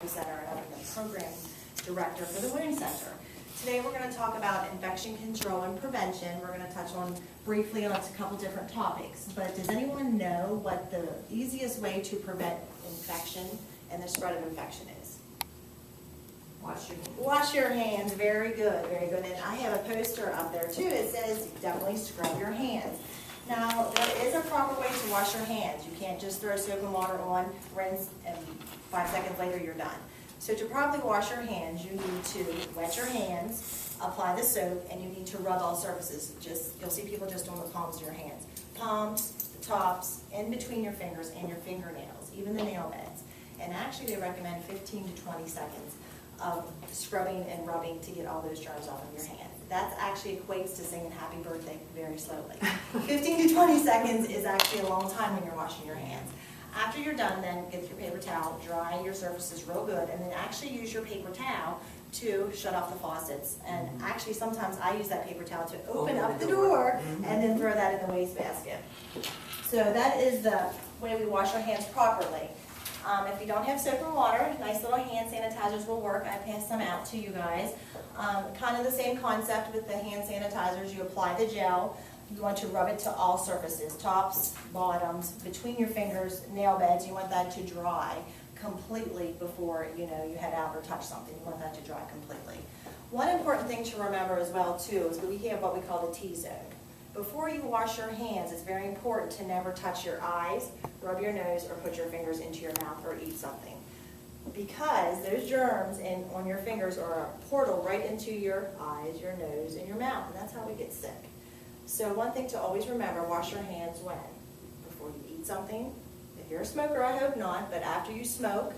Center, and I'm the program director for the Wound Center. Today we're going to talk about infection control and prevention. We're going to touch on briefly on a couple different topics. But does anyone know what the easiest way to prevent infection and the spread of infection is? Wash your hands. Wash your hands. Very good, very good. And I have a poster up there too. It says definitely scrub your hands. Now, there is a proper way to wash your hands. You can't just throw soap and water on, rinse, and 5 seconds later you're done. So to properly wash your hands, you need to wet your hands, apply the soap, and you need to rub all surfaces. You'll see people just on the palms of your hands. Palms, the tops, in between your fingers, and your fingernails, even the nail beds. And actually they recommend 15 to 20 seconds of scrubbing and rubbing to get all those germs off of your hands. That actually equates to singing happy birthday very slowly. 15 to 20 seconds is actually a long time when you're washing your hands. After you're done, then get your paper towel, dry your surfaces real good, and then actually use your paper towel to shut off the faucets. And actually sometimes I use that paper towel to open up the door and then throw that in the wastebasket. So that is the way we wash our hands properly. If you don't have soap and water, nice little hand sanitizers will work. I passed some out to you guys. Kind of the same concept with the hand sanitizers. You apply the gel. You want to rub it to all surfaces, tops, bottoms, between your fingers, nail beds. You want that to dry completely before you head out or touch something. You want that to dry completely. One important thing to remember as well too is we have what we call the T-zone. Before you wash your hands, it's very important to never touch your eyes, rub your nose, or put your fingers into your mouth or eat something. Because those germs on your fingers are a portal right into your eyes, your nose, and your mouth, and that's how we get sick. So one thing to always remember, wash your hands when? Before you eat something. If you're a smoker, I hope not, but after you smoke,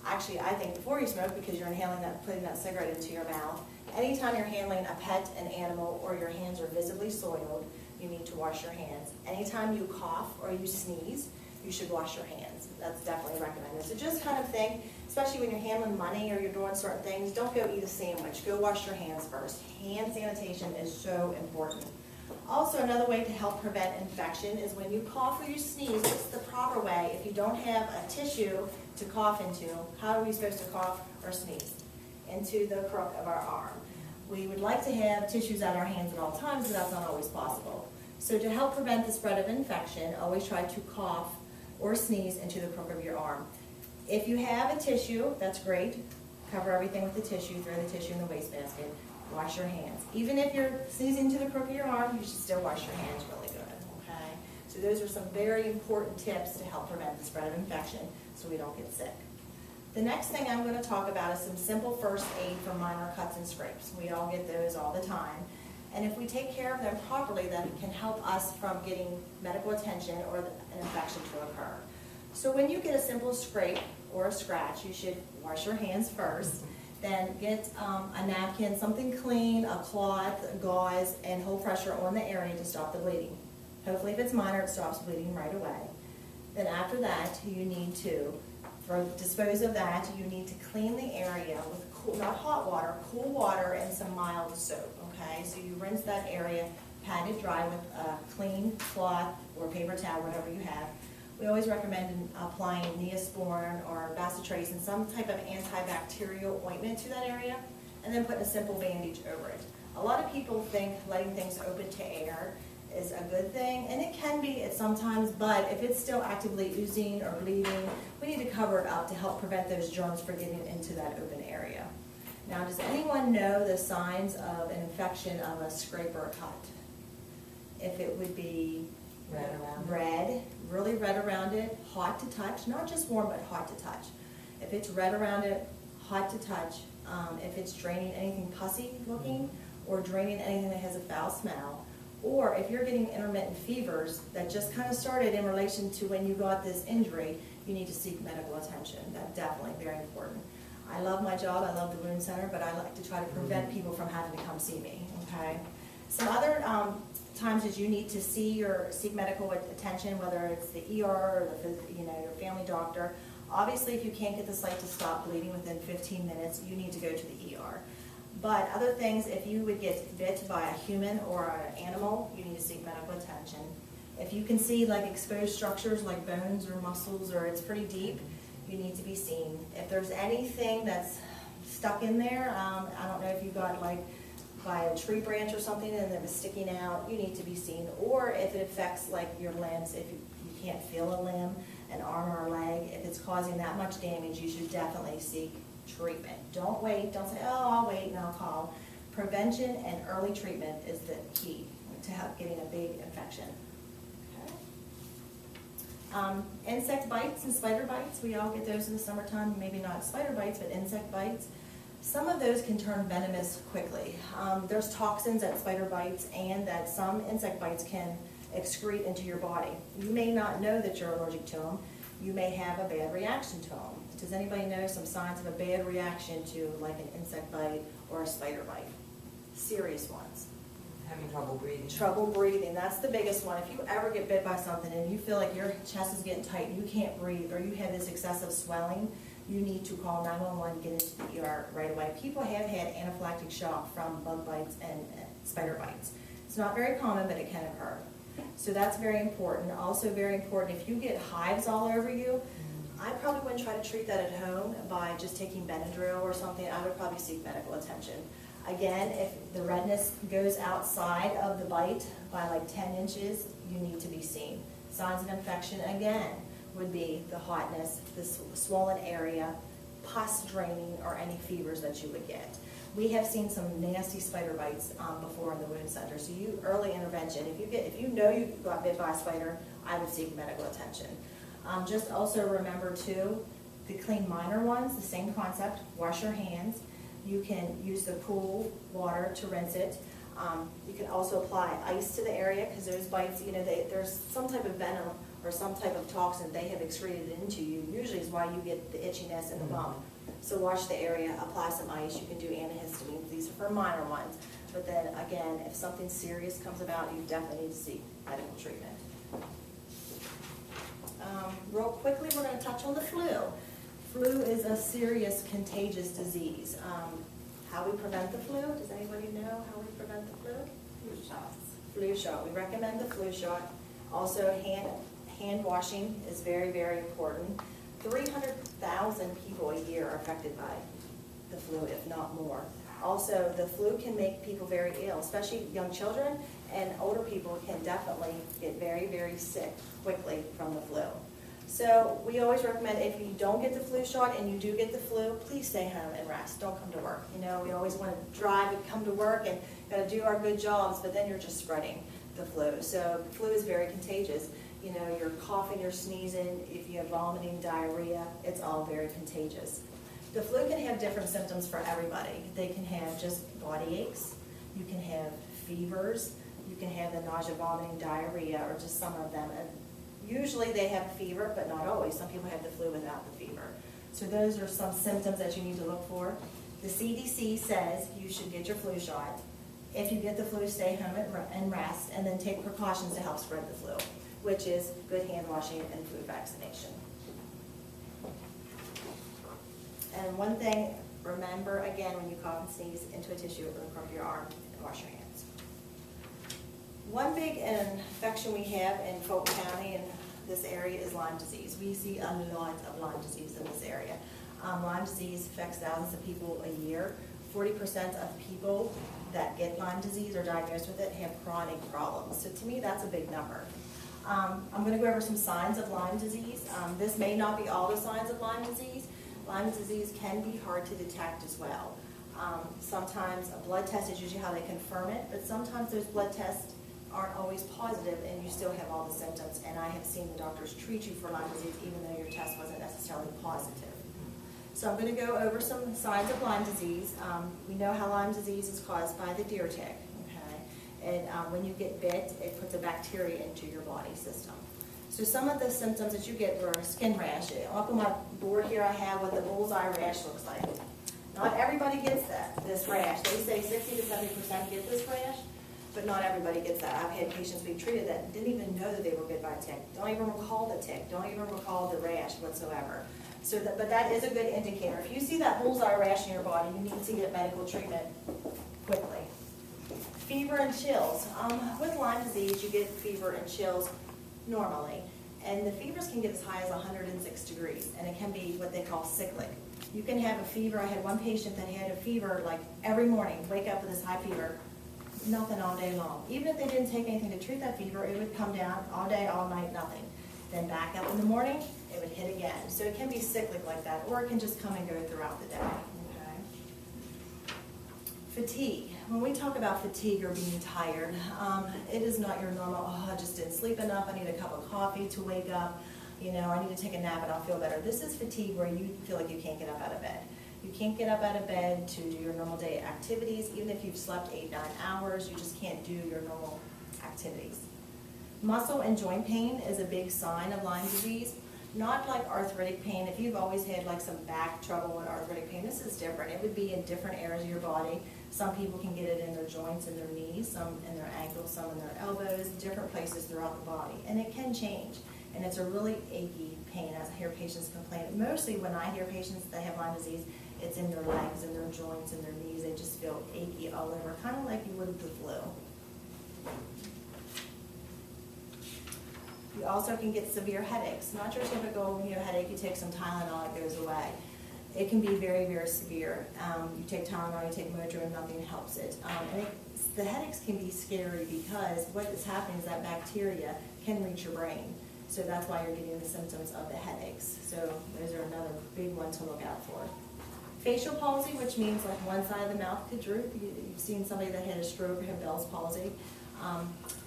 actually I think before you smoke because you're inhaling that, putting that cigarette into your mouth. Anytime you're handling a pet, an animal, or your hands are visibly soiled, you need to wash your hands. Anytime you cough or you sneeze, you should wash your hands. That's definitely recommended. So just kind of think, especially when you're handling money or you're doing certain things, don't go eat a sandwich. Go wash your hands first. Hand sanitation is so important. Also, another way to help prevent infection is when you cough or you sneeze, what's the proper way? If you don't have a tissue to cough into, how are we supposed to cough or sneeze? Into the crook of our arm. We would like to have tissues at our hands at all times, but that's not always possible. So to help prevent the spread of infection, always try to cough or sneeze into the crook of your arm. If you have a tissue, that's great. Cover everything with the tissue, throw the tissue in the wastebasket. Wash your hands. Even if you're sneezing to the crook of your arm, you should still wash your hands really good, okay? So those are some very important tips to help prevent the spread of infection so we don't get sick. The next thing I'm going to talk about is some simple first aid for minor cuts and scrapes. We all get those all the time. And if we take care of them properly, that can help us from getting medical attention or an infection to occur. So when you get a simple scrape or a scratch, you should wash your hands first. Then get a napkin, something clean, a cloth, a gauze, and hold pressure on the area to stop the bleeding. Hopefully if it's minor, it stops bleeding right away. Then after that, you need to, for dispose of that, you need to clean the area with cool, not hot water, cool water and some mild soap, okay? So you rinse that area, pat it dry with a clean cloth or paper towel, whatever you have. We always recommend applying Neosporin or bacitracin, some type of antibacterial ointment to that area, and then putting a simple bandage over it. A lot of people think letting things open to air is a good thing, and it can be at sometimes, but if it's still actively oozing or bleeding, we need to cover it up to help prevent those germs from getting into that open area. Now, does anyone know the signs of an infection of a scrape or a cut? If it would be red, really red around it, hot to touch, not just warm, but hot to touch. If it's red around it, hot to touch, if it's draining anything pussy looking, or draining anything that has a foul smell, or if you're getting intermittent fevers that just kind of started in relation to when you got this injury, you need to seek medical attention. That's definitely very important. I love my job, I love the Wound Center, but I like to try to prevent people from having to come see me, okay? Some other times is you need to seek medical attention, whether it's the ER or your family doctor. Obviously, if you can't get the site to stop bleeding within 15 minutes, you need to go to the ER. But other things, if you would get bit by a human or an animal, you need to seek medical attention. If you can see like exposed structures like bones or muscles or it's pretty deep, you need to be seen. If there's anything that's stuck in there, I don't know if you got like by a tree branch or something and it was sticking out, you need to be seen. Or if it affects like your limbs, if you can't feel a limb, an arm or a leg, if it's causing that much damage, you should definitely seek treatment. Don't wait, don't say, oh, I'll wait and I'll call. Prevention and early treatment is the key to getting a big infection. Okay. Insect bites and spider bites, we all get those in the summertime, maybe not spider bites, but insect bites. Some of those can turn venomous quickly. There's toxins that spider bites and that some insect bites can excrete into your body. You may not know that you're allergic to them. You may have a bad reaction to them. Does anybody know some signs of a bad reaction to like an insect bite or a spider bite? Serious ones. Having trouble breathing. Trouble breathing, that's the biggest one. If you ever get bit by something and you feel like your chest is getting tight and you can't breathe, or you have this excessive swelling, you need to call 911, get into the ER right away. People have had anaphylactic shock from bug bites and spider bites. It's not very common, but it can occur. So that's very important. Also very important, if you get hives all over you, I probably wouldn't try to treat that at home by just taking Benadryl or something. I would probably seek medical attention. Again, if the redness goes outside of the bite by like 10 inches, you need to be seen. Signs of infection, again, would be the hotness, the swollen area, pus draining, or any fevers that you would get. We have seen some nasty spider bites before in the wound center. So early intervention, if you know you got bit by a spider, I would seek medical attention. Just also remember too, the clean minor ones, the same concept, wash your hands. You can use the pool water to rinse it. You can also apply ice to the area because those bites, there's some type of venom or some type of toxin they have excreted into you. Usually is why you get the itchiness and the bump. So wash the area, apply some ice. You can do antihistamines. These are for minor ones. But then again, if something serious comes about, you definitely need to seek medical treatment. Real quickly, we're going to touch on the flu. Flu is a serious contagious disease. How we prevent the flu? Does anybody know how we prevent the flu? Flu shots. Flu shot. We recommend the flu shot. Also, hand washing is very, very important. 300,000 people a year are affected by the flu, if not more. Also, the flu can make people very ill, especially young children, and older people can definitely get very, very sick quickly from the flu. So we always recommend if you don't get the flu shot and you do get the flu, please stay home and rest. Don't come to work. We always want to drive and come to work and got to do our good jobs, but then you're just spreading the flu. So the flu is very contagious. You're coughing, you're sneezing, if you have vomiting, diarrhea, it's all very contagious. The flu can have different symptoms for everybody. They can have just body aches, you can have fevers, you can have the nausea, vomiting, diarrhea, or just some of them. And usually they have fever, but not always. Some people have the flu without the fever. So those are some symptoms that you need to look for. The CDC says you should get your flu shot. If you get the flu, stay home and rest, and then take precautions to help spread the flu, which is good hand washing and flu vaccination. And one thing, remember again, when you cough and sneeze into a tissue, look over your arm and wash your hands. One big infection we have in Fulton County in this area is Lyme disease. We see a lot of Lyme disease in this area. Lyme disease affects thousands of people a year. 40% of people that get Lyme disease or diagnosed with it have chronic problems. So to me, that's a big number. I'm going to go over some signs of Lyme disease. This may not be all the signs of Lyme disease. Lyme disease can be hard to detect as well. Sometimes a blood test is usually how they confirm it, but sometimes those blood tests aren't always positive and you still have all the symptoms. And I have seen the doctors treat you for Lyme disease even though your test wasn't necessarily positive. So I'm going to go over some signs of Lyme disease. We know how Lyme disease is caused by the deer tick. And when you get bit, it puts a bacteria into your body system. So some of the symptoms that you get were skin rash. Up on my board here I have what the bullseye rash looks like. Not everybody gets this rash. They say 60 to 70% get this rash, but not everybody gets that. I've had patients we've treated that didn't even know that they were bit by a tick. Don't even recall the tick. Don't even recall the rash whatsoever. So but that is a good indicator. If you see that bullseye rash in your body, you need to get medical treatment quickly. Fever and chills. With Lyme disease, you get fever and chills normally. And the fevers can get as high as 106 degrees, and it can be what they call cyclic. You can have a fever. I had one patient that had a fever like every morning, wake up with this high fever, nothing all day long. Even if they didn't take anything to treat that fever, it would come down all day, all night, nothing. Then back up in the morning, it would hit again. So it can be cyclic like that, or it can just come and go throughout the day. Okay. Fatigue. When we talk about fatigue or being tired, it is not your normal, oh, I just didn't sleep enough, I need a cup of coffee to wake up, you know, I need to take a nap and I'll feel better. This is fatigue where you feel like you can't get up out of bed. You can't get up out of bed to do your normal day activities. Even if you've slept 8-9 hours, you just can't do your normal activities. Muscle and joint pain is a big sign of Lyme disease. Not like arthritic pain. If you've always had like some back trouble and arthritic pain, this is different. It would be in different areas of your body. Some people can get it in their joints and their knees, some in their ankles, some in their elbows, different places throughout the body. And it can change. And it's a really achy pain, as I hear patients complain. Mostly when I hear patients that have Lyme disease, it's in their legs and their joints and their knees. They just feel achy all over, kind of like you would with the flu. You also can get severe headaches. Not your typical headache, you take some Tylenol, it goes away. It can be very, very severe. You take Tylenol, you take Motrin, nothing helps it. The headaches can be scary because what is happening is that bacteria can reach your brain. So that's why you're getting the symptoms of the headaches. So those are another big one to look out for. Facial palsy, which means like one side of the mouth could droop. You've seen somebody that had a stroke or had Bell's palsy.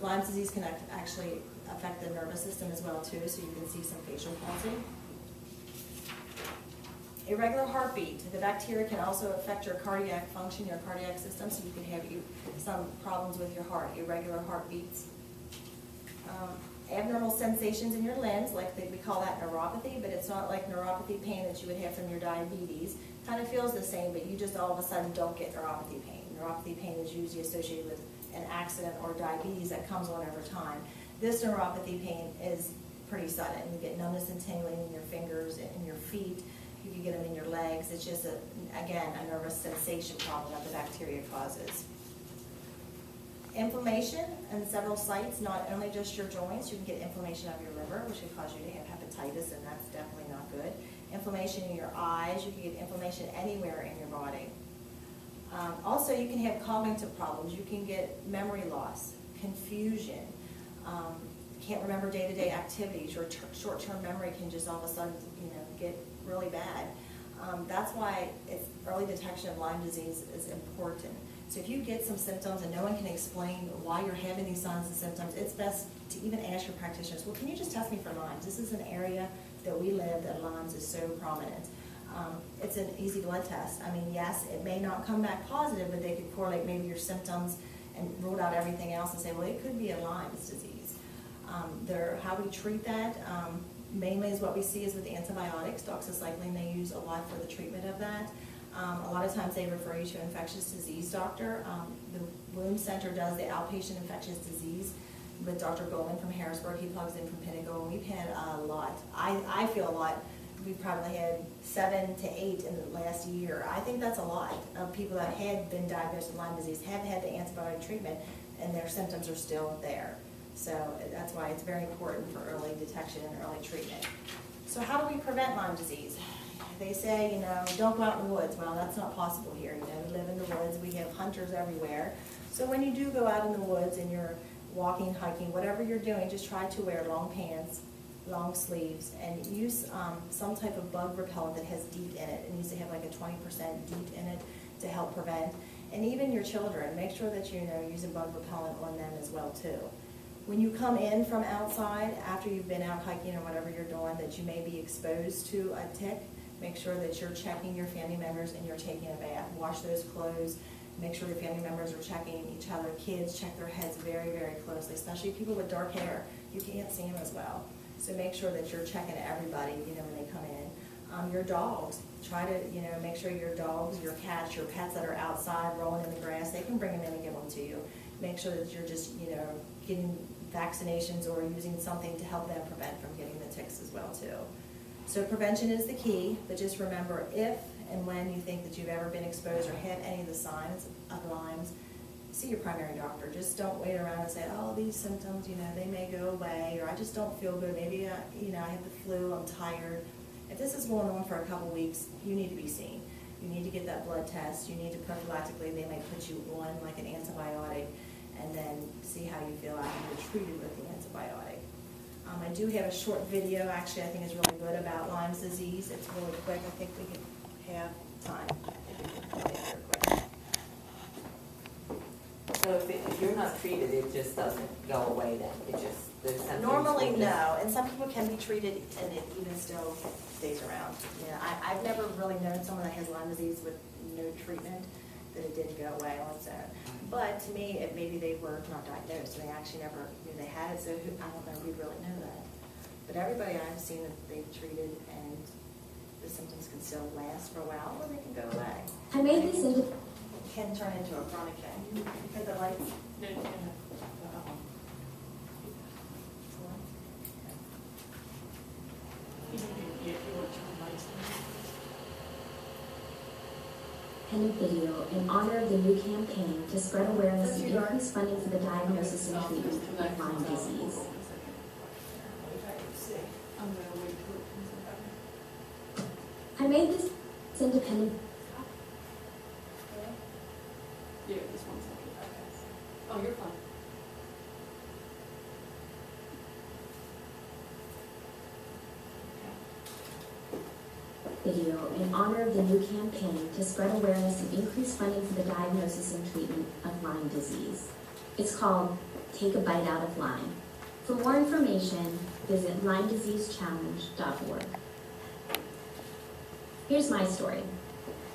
Lyme disease can actually affect the nervous system as well too, so you can see some facial palsy. Irregular heartbeat. The bacteria can also affect your cardiac function, your cardiac system, so you can have some problems with your heart, irregular heartbeats. Abnormal sensations in your limbs, like we call that neuropathy, but it's not like neuropathy pain that you would have from your diabetes. Kind of feels the same, but you just all of a sudden don't get neuropathy pain. Neuropathy pain is usually associated with an accident or diabetes that comes on over time. This neuropathy pain is pretty sudden. You get numbness and tingling in your fingers and in your feet. You can get them in your legs. It's just, again, a nervous sensation problem that the bacteria causes. Inflammation in several sites, not only just your joints. You can get inflammation of your liver, which can cause you to have hepatitis, and that's definitely not good. Inflammation in your eyes. You can get inflammation anywhere in your body. Also, you can have cognitive problems. You can get memory loss, confusion. Can't remember day-to-day activities. Your short-term memory can just all of a sudden, get really bad. That's why early detection of Lyme disease is important. So if you get some symptoms and no one can explain why you're having these signs and symptoms, it's best to even ask your practitioners, well, can you just test me for Lyme? This is an area that we live that Lyme is so prominent. It's an easy blood test. I mean, yes, it may not come back positive, but they could correlate maybe your symptoms and rule out everything else and say, well, it could be a Lyme's disease. How we treat that, mainly is what we see is with antibiotics. Doxycycline they use a lot for the treatment of that. A lot of times they refer you to an infectious disease doctor. The Wound Center does the outpatient infectious disease with Dr. Goldman from Harrisburg. He plugs in from Pinnacle. We've had a lot. I feel a lot. We've probably had 7 to 8 in the last year. I think that's a lot of people that had been diagnosed with Lyme disease, have had the antibiotic treatment, and their symptoms are still there. So that's why it's very important for early detection and early treatment. So how do we prevent Lyme disease? They say, don't go out in the woods. Well, that's not possible here. We live in the woods. We have hunters everywhere. So when you do go out in the woods and you're walking, hiking, whatever you're doing, just try to wear long pants, long sleeves, and use some type of bug repellent that has DEET in it. It needs to have like a 20% DEET in it to help prevent. And even your children, make sure that using bug repellent on them as well too. When you come in from outside, after you've been out hiking or whatever you're doing, that you may be exposed to a tick, make sure that you're checking your family members and you're taking a bath. Wash those clothes. Make sure your family members are checking each other. Kids, check their heads very, very closely, especially people with dark hair. You can't see them as well. So make sure that you're checking everybody, when they come in. Your dogs, try to, make sure your dogs, your cats, your pets that are outside rolling in the grass, they can bring them in and give them to you. Make sure that you're just, getting vaccinations or using something to help them prevent from getting the ticks as well too. So prevention is the key, but just remember, if and when you think that you've ever been exposed or have any of the signs of Lyme's, see your primary doctor. Just don't wait around and say, oh, these symptoms, they may go away, or I just don't feel good. Maybe, I have the flu, I'm tired. If this is going on for a couple weeks, you need to be seen. You need to get that blood test. You need to prophylactically, they may put you on like an antibiotic and then see how you feel after you're treated with the antibiotic. I do have a short video, actually, I think is really good about Lyme's disease. It's really quick. I think we can have time. So if you're not treated, it just doesn't go away then? There's something. Normally, no, and some people can be treated and it even still stays around. I've never really known someone that has Lyme disease with no treatment, that it didn't go away on its own. But to me, maybe they were not diagnosed, and they actually never knew they had it, so I don't know if we'd really know that. But everybody I've seen that they've treated, and the symptoms can still last for a while, or they can go away. I made this into... Can turn into a chronic thing. Hit the lights. Pen video in honor of the new campaign to spread awareness and increase funding for the diagnosis and treatment of Lyme disease. I made this independent. Yeah, just 1 second. Oh, you're fine. Video in honor of the new campaign to spread awareness and increase funding for the diagnosis and treatment of Lyme disease. It's called Take a Bite Out of Lyme. For more information, visit LymeDiseaseChallenge.org. Here's my story.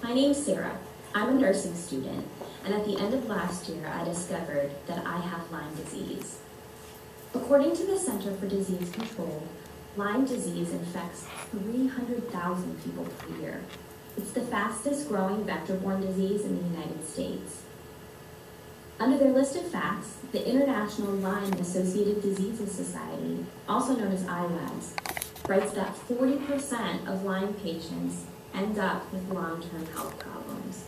My name's Sarah. I'm a nursing student, and at the end of last year, I discovered that I have Lyme disease. According to the Center for Disease Control, Lyme disease infects 300,000 people per year. It's the fastest growing vector-borne disease in the United States. Under their list of facts, the International Lyme-Associated Diseases Society, also known as ILADS, writes that 40% of Lyme patients end up with long-term health problems.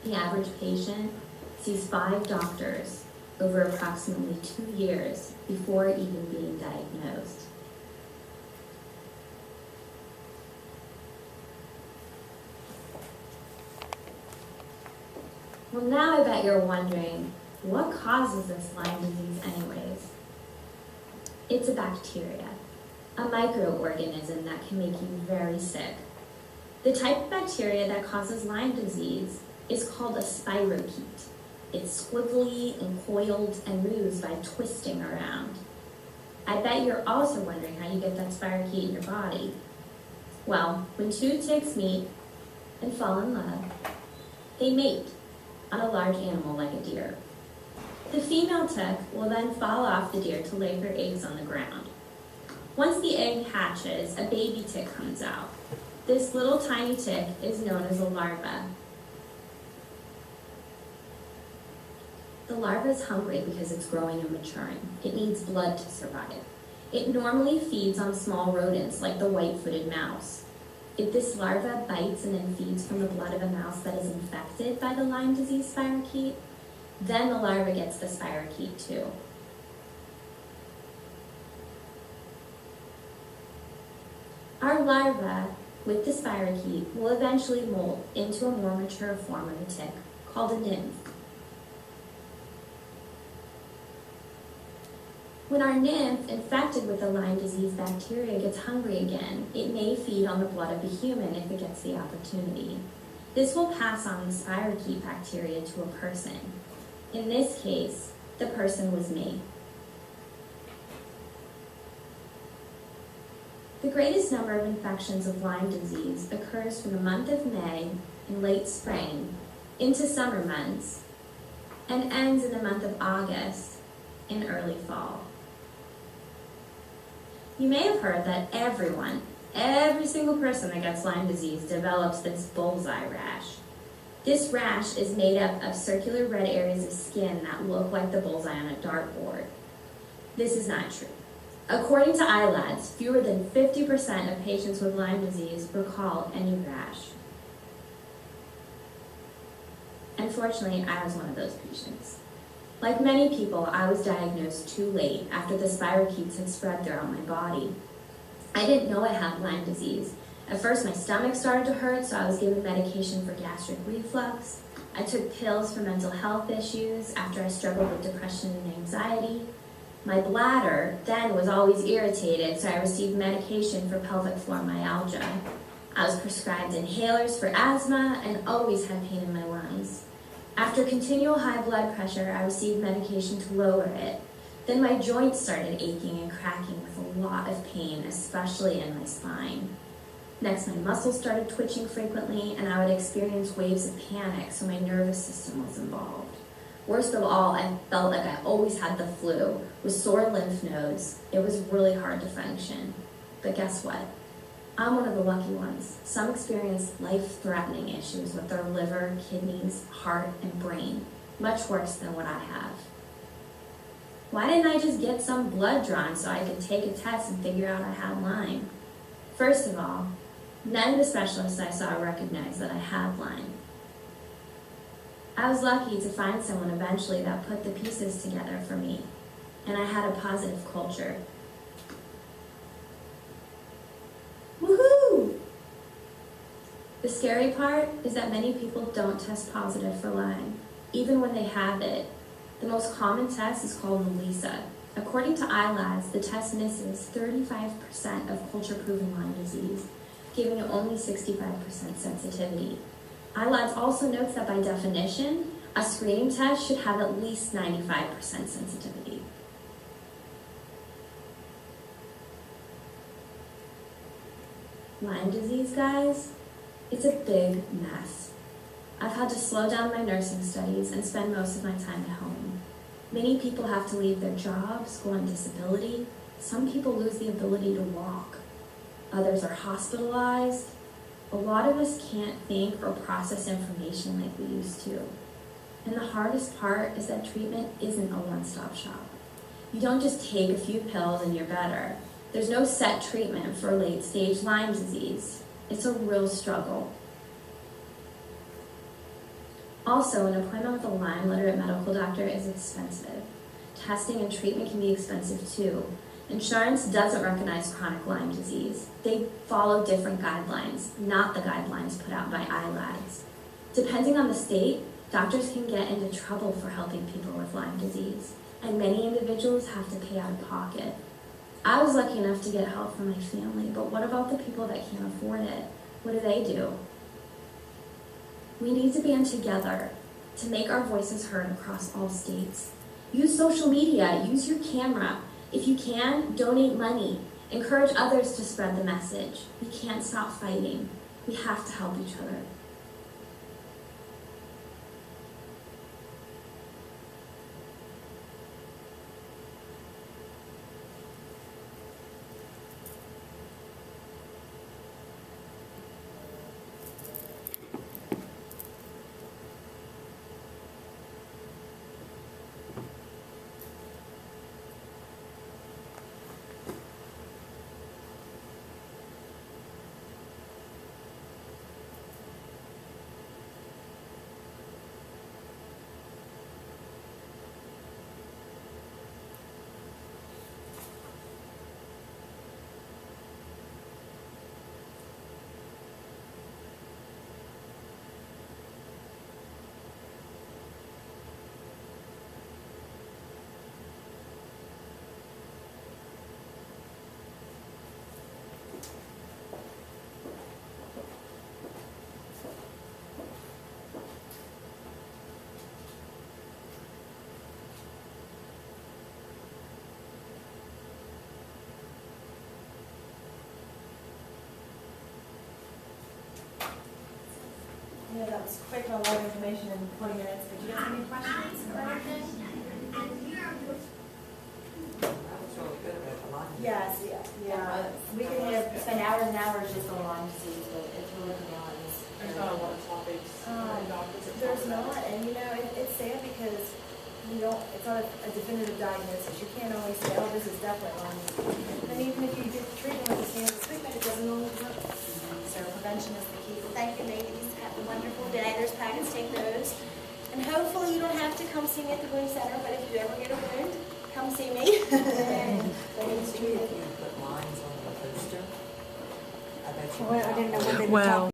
The average patient sees 5 doctors over approximately 2 years before even being diagnosed. Well, now I bet you're wondering, what causes this Lyme disease anyways? It's a bacteria, a microorganism that can make you very sick. The type of bacteria that causes Lyme disease is called a spirochete. It's squiggly and coiled and moves by twisting around. I bet you're also wondering how you get that spirochete in your body. Well, when 2 ticks meet and fall in love, they mate on a large animal like a deer. The female tick will then fall off the deer to lay her eggs on the ground. Once the egg hatches, a baby tick comes out. This little tiny tick is known as a larva. The larva is hungry because it's growing and maturing. It needs blood to survive. It normally feeds on small rodents like the white-footed mouse. If this larva bites and then feeds from the blood of a mouse that is infected by the Lyme disease spirochete, then the larva gets the spirochete too. Our larva with the spirochete will eventually molt into a more mature form of a tick called a nymph. When our nymph infected with the Lyme disease bacteria gets hungry again, it may feed on the blood of a human if it gets the opportunity. This will pass on the spirochete bacteria to a person. In this case, the person was me. The greatest number of infections of Lyme disease occurs from the month of May in late spring into summer months and ends in the month of August in early fall. You may have heard that every single person that gets Lyme disease develops this bullseye rash. This rash is made up of circular red areas of skin that look like the bullseye on a dartboard. This is not true. According to ILADS, fewer than 50% of patients with Lyme disease recall any rash. And unfortunately, I was one of those patients. Like many people, I was diagnosed too late after the spirochetes had spread throughout my body. I didn't know I had Lyme disease. At first, my stomach started to hurt, so I was given medication for gastric reflux. I took pills for mental health issues after I struggled with depression and anxiety. My bladder then was always irritated, so I received medication for pelvic floor myalgia. I was prescribed inhalers for asthma and always had pain in my lungs. After continual high blood pressure, I received medication to lower it. Then my joints started aching and cracking with a lot of pain, especially in my spine. Next, my muscles started twitching frequently, and I would experience waves of panic, so my nervous system was involved. Worst of all, I felt like I always had the flu, with sore lymph nodes. It was really hard to function. But guess what? I'm one of the lucky ones. Some experience life-threatening issues with their liver, kidneys, heart, and brain, much worse than what I have. Why didn't I just get some blood drawn so I could take a test and figure out I had Lyme? First of all, none of the specialists I saw recognized that I had Lyme. I was lucky to find someone eventually that put the pieces together for me, and I had a positive culture. Woohoo! The scary part is that many people don't test positive for Lyme, even when they have it. The most common test is called ELISA. According to iLabs, the test misses 35% of culture-proven Lyme disease, giving it only 65% sensitivity. iLabs also notes that by definition, a screening test should have at least 95% sensitivity. Lyme disease, guys, it's a big mess. I've had to slow down my nursing studies and spend most of my time at home. Many people have to leave their jobs, go on disability. Some people lose the ability to walk. Others are hospitalized. A lot of us can't think or process information like we used to. And the hardest part is that treatment isn't a one-stop shop. You don't just take a few pills and you're better. There's no set treatment for late-stage Lyme disease. It's a real struggle. Also, an appointment with a Lyme literate medical doctor is expensive. Testing and treatment can be expensive too. Insurance doesn't recognize chronic Lyme disease. They follow different guidelines, not the guidelines put out by iLabs. Depending on the state, doctors can get into trouble for helping people with Lyme disease, and many individuals have to pay out of pocket. I was lucky enough to get help from my family, but what about the people that can't afford it? What do they do? We need to band together to make our voices heard across all states. Use social media, use your camera. If you can, donate money. Encourage others to spread the message. We can't stop fighting. We have to help each other. Yeah, that was quick on a lot of information in 20 minutes, but do you guys have any questions or anything? That was really good about the Lyme. Yes, yeah. We can spend hours and hours just on Lyme disease, but it's really beyond. There's not a lot of topics. There's not, and you know, it's sad because it's not a definitive diagnosis. You can't always say, oh, this is definitely Lyme disease. And even if you get treatment with the standard treatment, it doesn't always work. So prevention is the key. Thank you, ladies. Have a wonderful day. There's packets, take those. And hopefully you don't have to come see me at the wound center, but if you ever get a wound, come see me. Let me see if you put lines on the poster. I bet you. Well, I didn't know what they were Well, talking